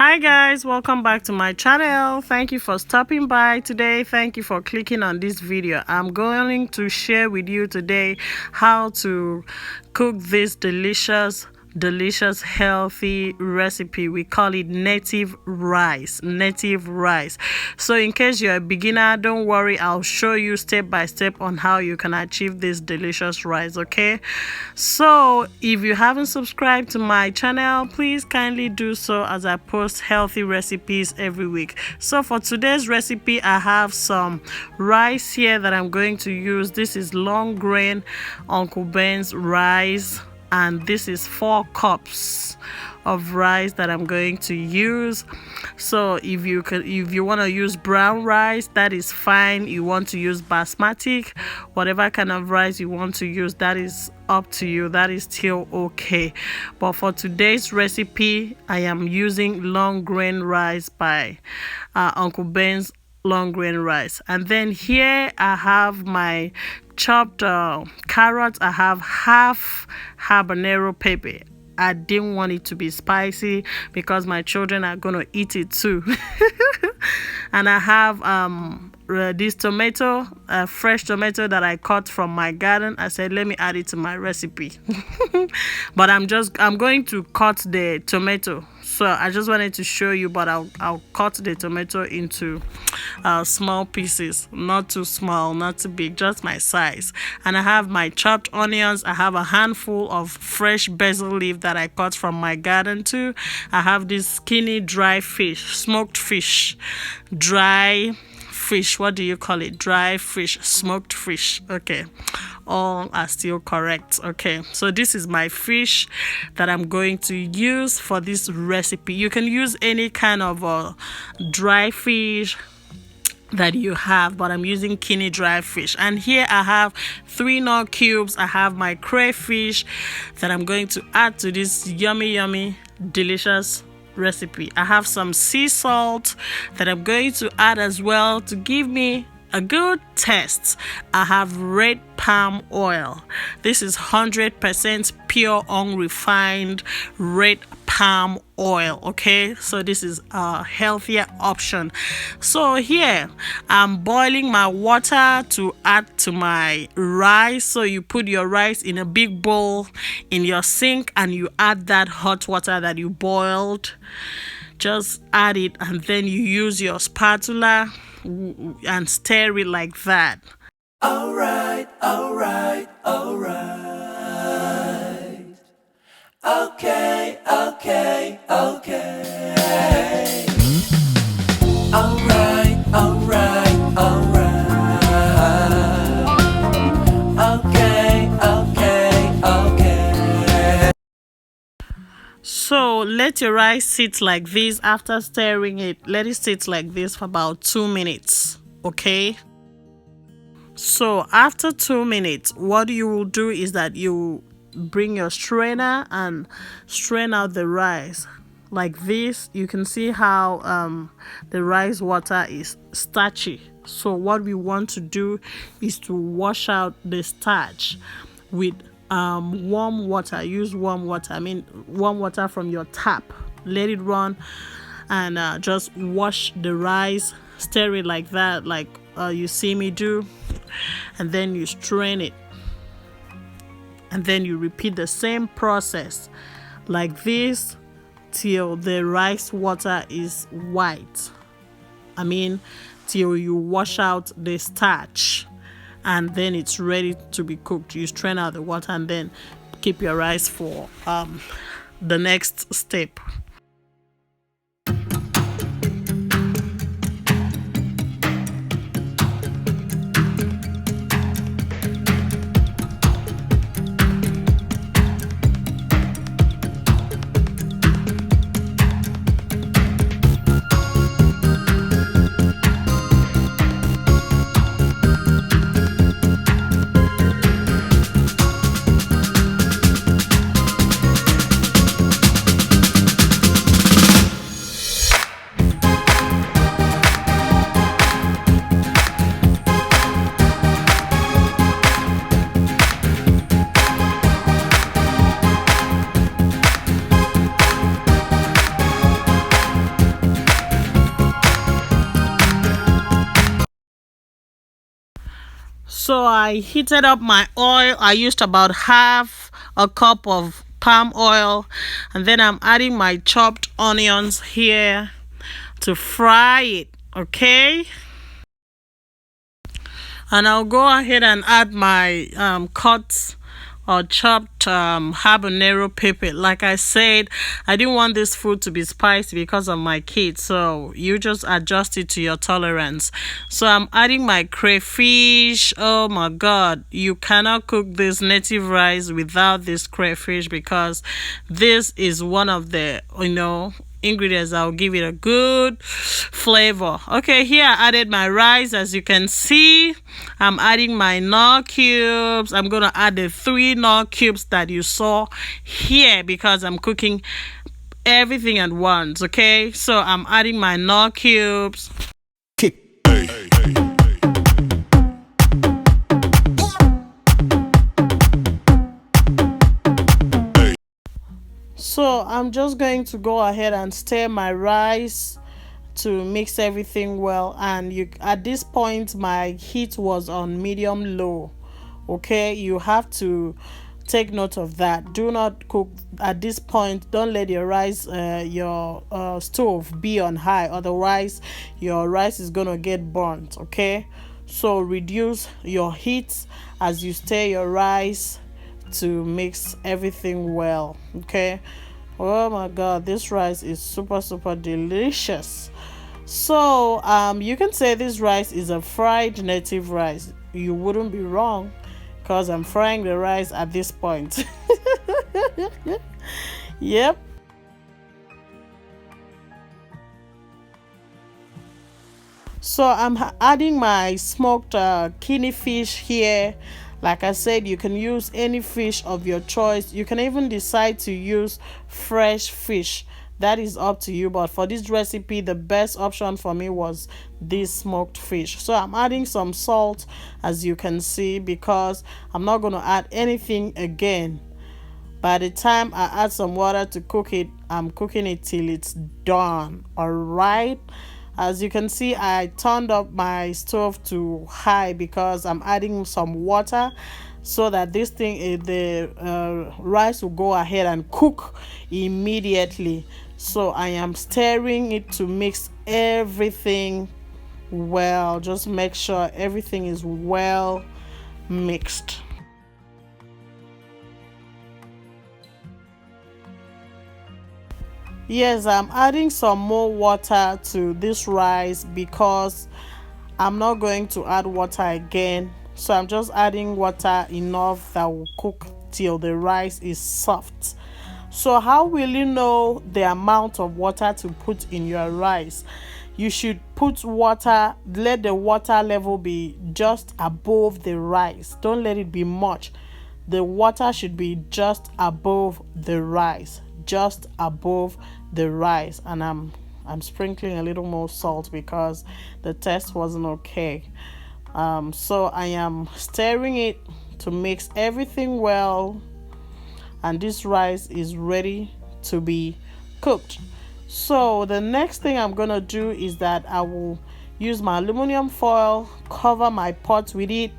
Hi guys, welcome back to my channel. Thank you for stopping by today. Thank you for clicking on this video. I'm going to share with you today how to cook this delicious healthy recipe. We call it native rice. So in case you're a beginner, don't worry, I'll show you step by step on how you can achieve this delicious rice. Okay, so if you haven't subscribed to my channel, please kindly do so, as I post healthy recipes every week. So for today's recipe, I have some rice here that I'm going to use. This is long grain Uncle Ben's rice, and this is 4 cups of rice that I'm going to use. So if you want to use brown rice, that is fine. You want to use basmati, whatever kind of rice you want to use, that is up to you. That is still okay. But for today's recipe, I am using long grain rice by Uncle Ben's long grain rice. And then here I have my chopped carrots. I have half habanero pepper. I didn't want it to be spicy because my children are gonna eat it too. And I have this tomato, a fresh tomato that I cut from my garden. I said, let me add it to my recipe. But I'm going to cut the tomato. So I just wanted to show you, but I'll cut the tomato into small pieces, not too small, not too big, just my size. And I have my chopped onions. I have a handful of fresh basil leaf that I cut from my garden too. I have this kini dry fish, smoked fish, dry fish, what do you call it? Dry fish, smoked fish. Okay, all are still correct. Okay, so this is my fish that I'm going to use for this recipe. You can use any kind of dry fish that you have, but I'm using kini dry fish. And here I have 3 knorr cubes. I have my crayfish that I'm going to add to this yummy delicious recipe. I have some sea salt that I'm going to add as well to give me a good taste. I have red palm oil. This is 100% pure unrefined red palm oil. Okay, so this is a healthier option. So here I'm boiling my water to add to my rice. So you put your rice in a big bowl in your sink and you add that hot water that you boiled. Just add it, and then you use your spatula and stir it like that. All right. Okay. Okay. So let your rice sit like this. After stirring it, let it sit like this for about 2 minutes. Okay, so after 2 minutes, what you will do is that you bring your strainer and strain out the rice like this. You can see how the rice water is starchy. So what we want to do is to wash out the starch with warm water. Use warm water. I mean warm water from your tap. Let it run and just wash the rice. Stir it like that, like you see me do, and then you strain it, and then you repeat the same process like this till the rice water is white. I mean till you wash out the starch, and then it's ready to be cooked. You strain out the water and then keep your rice for the next step. So I heated up my oil. I used about half a cup of palm oil, and then I'm adding my chopped onions here to fry it. Okay, and I'll go ahead and add my cut or chopped habanero pepper. Like I said, I didn't want this food to be spicy because of my kids, so you just adjust it to your tolerance. So I'm adding my crayfish. Oh my god, you cannot cook this native rice without this crayfish, because this is one of the ingredients that will give it a good flavor. Okay, here I added my rice. As you can see, I'm adding my knorr cubes. I'm gonna add the 3 knorr cubes that you saw here because I'm cooking everything at once. Okay, so I'm adding my knorr cubes. So I'm just going to go ahead and stir my rice to mix everything well, and you at this point my heat was on medium low. Okay, you have to take note of that. Do not cook at this point. Don't let your rice your stove be on high, otherwise your rice is gonna get burnt. Okay, so reduce your heat as you stir your rice to mix everything well. Okay, oh my god, this rice is super delicious. So you can say this rice is a fried native rice. You wouldn't be wrong, because I'm frying the rice at this point. Yep. So I'm adding my smoked kini fish here. Like I said, you can use any fish of your choice. You can even decide to use fresh fish. That is up to you, but for this recipe the best option for me was this smoked fish. So I'm adding some salt, as you can see, because I'm not going to add anything again. By the time I add some water to cook it, I'm cooking it till it's done. All right, as you can see, I turned up my stove to high because I'm adding some water so that this thing, the rice will go ahead and cook immediately. So I am stirring it to mix everything well. Just make sure everything is well mixed. Yes, I'm adding some more water to this rice because I'm not going to add water again. So I'm just adding water enough that will cook till the rice is soft. So how will you know the amount of water to put in your rice? You should put water, let the water level be just above the rice. Don't let it be much. The water should be just above the rice, just above the rice. And I'm sprinkling a little more salt because the taste wasn't okay. So I am stirring it to mix everything well, and this rice is ready to be cooked. So the next thing I'm gonna do is that I will use my aluminum foil, cover my pot with it,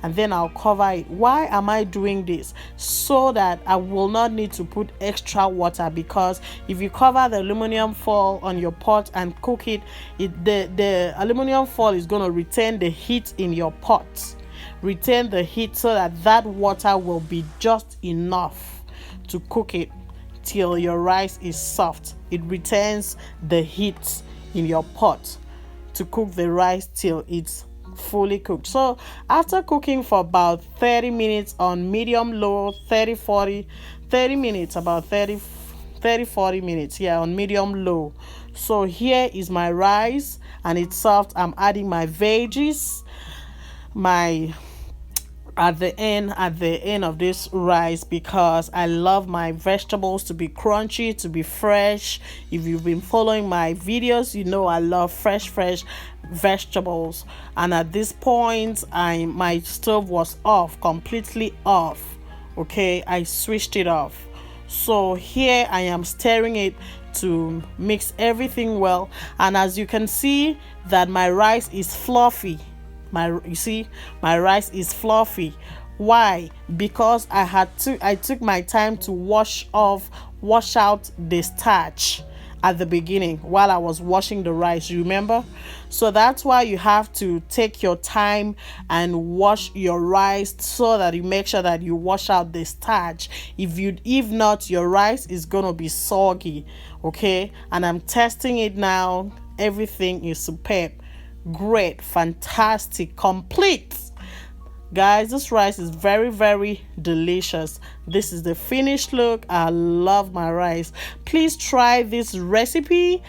and then I'll cover it. Why am I doing this? So that I will not need to put extra water, because if you cover the aluminum foil on your pot and cook it, the aluminum foil is going to retain the heat in your pot. Retain the heat so that water will be just enough to cook it till your rice is soft. It retains the heat in your pot to cook the rice till it's fully cooked. So after cooking for about 30 minutes on medium low, 30 minutes, about 30 40 minutes, yeah, on medium low. So here is my rice and it's soft. I'm adding my veggies, at the end of this rice, because I love my vegetables to be crunchy, to be fresh. If you've been following my videos, you know I love fresh vegetables. And at this point, my stove was off, completely off. Okay, I switched it off. So here I am stirring it to mix everything well, and as you can see that my rice is fluffy. You see, my rice is fluffy. Why? Because I took my time to wash out the starch at the beginning while I was washing the rice, you remember? So that's why you have to take your time and wash your rice, so that you make sure that you wash out the starch. If not, your rice is gonna be soggy. Okay, and I'm testing it now. Everything is superb, great, fantastic, complete. Guys, this rice is very, very delicious. This is the finished look. I love my rice. Please try this recipe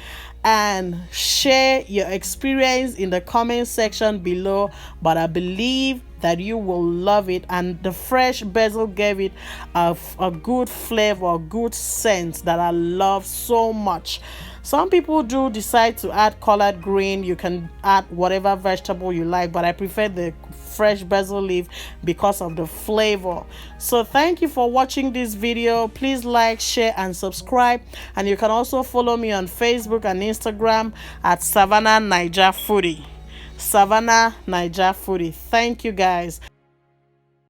and share your experience in the comment section below. But I believe that you will love it, and the fresh basil gave it a good flavor, a good scent that I love so much. Some people do decide to add collard green. You can add whatever vegetable you like, but I prefer the fresh basil leaf because of the flavor. So thank you for watching this video. Please like, share, and subscribe. And you can also follow me on Facebook and Instagram at Savannah Niger Foodie. Savannah Niger Foodie. Thank you guys.